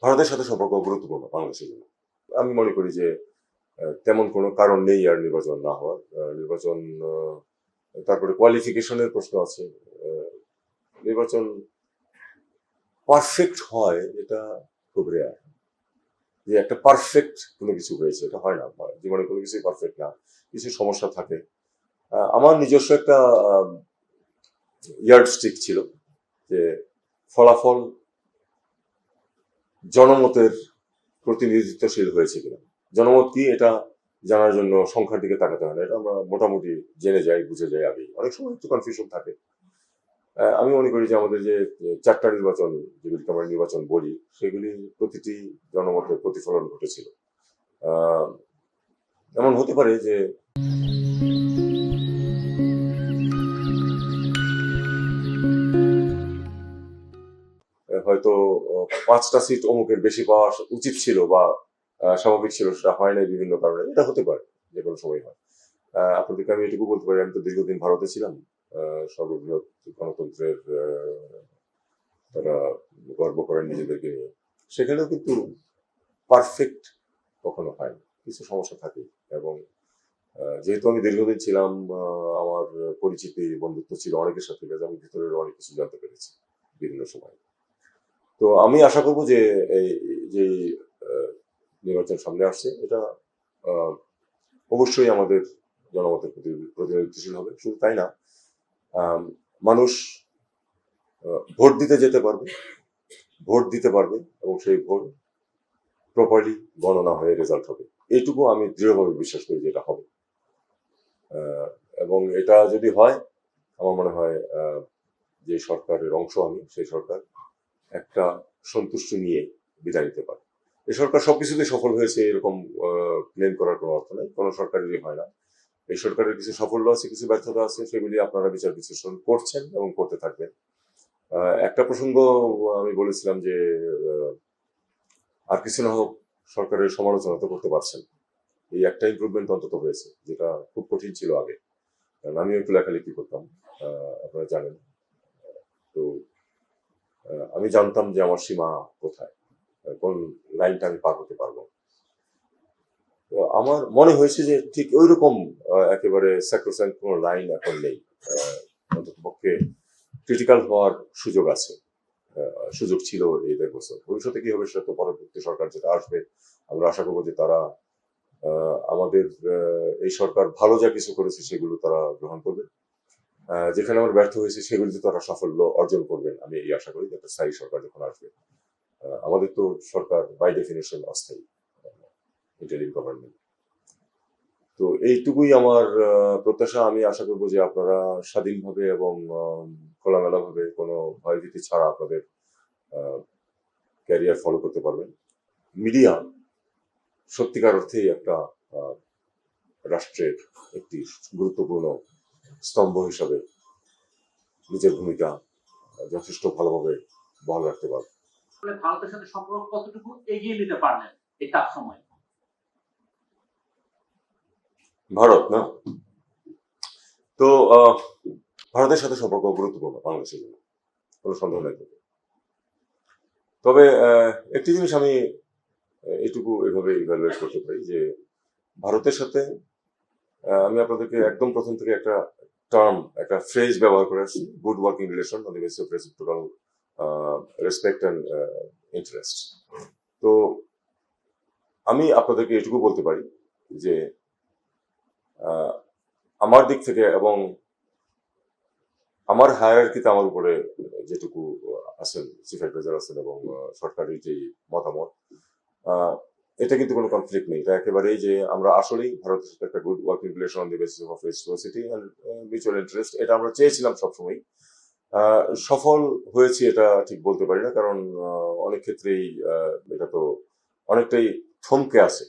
ভারতের সাথে সম্পর্ক গুরুত্বপূর্ণ বাংলাদেশের জন্য। আমি মনে করি যে তেমন কোনো কারণ নেই আর নির্বাচন না হওয়ার। নির্বাচন তারপরে কোয়ালিফিকেশনের প্রশ্ন আছে। নির্বাচন পারফেক্ট হয় এটা খুব রেয়ার, যে একটা পারফেক্ট কোনো কিছু হয়েছে এটা হয় না। জীবনে কোনো কিছুই পারফেক্ট না, কিছু সমস্যা থাকে। আমার নিজস্ব একটা ইয়ার্ডস্টিক ছিল যে ফলাফল জনমতের প্রতিনিধিত্বশীল হয়েছে কিনা। জনমত কি এটা জানার জন্য সংখ্যার দিকে তাকাতে হয় না, এটা আমরা মোটামুটি জেনে যাই, বুঝে যাই আগেই। অনেক সময় একটু কনফিউশন থাকে। আমি মনে করি যে আমাদের যে 4টা নির্বাচন, যেগুলিকে আমরা নির্বাচন বলি, সেগুলি প্রতিটি জনমতের প্রতিফলন ঘটেছিল। এমন হতে পারে যে হয়তো 5টা সিট অমুকের বেশি পাওয়া উচিত ছিল বা স্বাভাবিক ছিল, সেটা হয় নাই বিভিন্ন কারণে। এটা হতে পারে, যে কোনো সময় হয়। আপনাদেরকে আমি এটুকু বলতে পারি, আমি তো দীর্ঘদিন ভারতে ছিলাম। সর্ববৃহৎ গণতন্ত্রের তারা গর্ব করেন নিজেদেরকে নিয়ে। সেখানেও কিন্তু পারফেক্ট কখনো হয় না, কিছু সমস্যা থাকে। এবং যেহেতু আমি দীর্ঘদিন ছিলাম, আমার পরিচিতি বন্ধুত্ব ছিল অনেকের সাথে, আমি ভিতরের অনেক কিছু জানতে পেরেছি বিভিন্ন সময়। তো আমি আশা করবো যে এই যে নির্বাচন সামনে আসছে, এটা অবশ্যই আমাদের জনমতের প্রতি প্রতিনিধিত্বশীল হবে। শুধু তাই না, মানুষ ভোট দিতে যেতে পারবে, ভোট দিতে পারবে, এবং সেই ভোট প্রপারলি গণনা হয়ে রেজাল্ট হবে। এইটুকু আমি দৃঢ়ভাবে বিশ্বাস করি যে এটা হবে। এবং এটা যদি হয়, আমার মনে হয় যে সরকারের অংশ আমি, সেই সরকার একটা সন্তুষ্টি নিয়ে বিদায় নিতে পারে। এই সরকার সবকিছুতে সফল হয়েছে এরকম ক্লেম করার কোনো অর্থ নেই, কোনো সরকারেরই হয় না। এই সরকারের কিছু সাফল্য আছে, কিছু ব্যর্থতা আছে, সেগুলি আপনারা বিচার বিশ্লেষণ করছেন এবং করতে থাকবেন। একটা প্রসঙ্গ আমি বলেছিলাম যে আর কিছু না হোক সরকারের সমালোচনা তো করতে পারছেন। এই একটা ইমপ্রুভমেন্ট অন্তত হয়েছে, যেটা খুব কঠিন ছিল আগে। কারণ আমিও একটু লেখালেখি করতাম, আপনারা জানেন। তো আমি জানতাম যে আমার সীমা কোথায়, কোন লাইনটা আমি পার হতে পারবো। তো আমার মনে হয়েছে যে ঠিক ওই রকম একেবারে স্যাক্রোস্যাঙ্ক্ট কোনো লাইন এখন নেই। অন্তত পক্ষে ক্রিটিক্যাল হওয়ার সুযোগ আছে, সুযোগ ছিল এই 1.5 বছর। ভবিষ্যতে কি হবে সেটা তো পরবর্তী সরকার যেটা আসবে, আমরা আশা করবো যে তারা আমাদের এই সরকার ভালো যা কিছু করেছে সেগুলো তারা গ্রহণ করবে। যেখানে আমরা ব্যর্থ হয়েছি সেগুলিতে তারা সাফল্য অর্জন করবেন, আমি এই আশা করি। একটা স্থায়ী সরকার যখন আসবে, আমাদের তো সরকার বাই ডেফিনেশন অস্থায়ী, ইন্টারিম গভর্নমেন্ট। তো এইটুকুই আমার প্রত্যাশা। আমি আশা করবো যে আপনারা স্বাধীনভাবে এবং খোলামেলাভাবে কোনো ভয়ভীতি ছাড়া আপনাদের ক্যারিয়ার ফলো করতে পারবেন। মিডিয়া সত্যিকার অর্থেই একটা রাষ্ট্রের একটি গুরুত্বপূর্ণ স্তম্ভ হিসাবে নিজের ভূমিকা যথেষ্ট ভালোভাবে বহাল রাখতে পারবে। ভারতের সাথে সম্পর্ক কতটুকু এগিয়ে নিতে পারলেন এই টাফ সময়? ভারত না, তো ভারতের সাথে সম্পর্ক গুরুত্বপূর্ণ বাংলাদেশের জন্য, কোনো সন্দেহ নেই। তবে একটি জিনিস আমি এটুকু এভাবে ইভ্যালুয়েট করতে পারি যে ভারতের সাথে আমি আপনাদেরকে একদম প্রথম থেকে একটা টার্ম, একটা ফ্রেজ ব্যবহার করে আসছি, good working relation on the basis of reciprocal respect and interest. তো আমি আপনাদেরকে এটুকু বলতে পারি যে আমার দিক থেকে এবং আমার হায়ারার্কিতে আমার উপরে যেটুকু আছেন চিফ অ্যাডভাইজার আছেন এবং সরকারের যে মতামত, এটা কিন্তু কোনো কনফ্লিক্ট নেই। এটা একেবারেই যে আমরা আসলেই ভারতের সাথে একটা good working relation on the basis of reciprocity and mutual interest, এটা আমরা চেয়েছিলাম সবসময়। সফল হয়েছি এটা ঠিক বলতে পারি না, কারণ অনেক ক্ষেত্রেই এটা তো অনেকটাই থমকে আছে।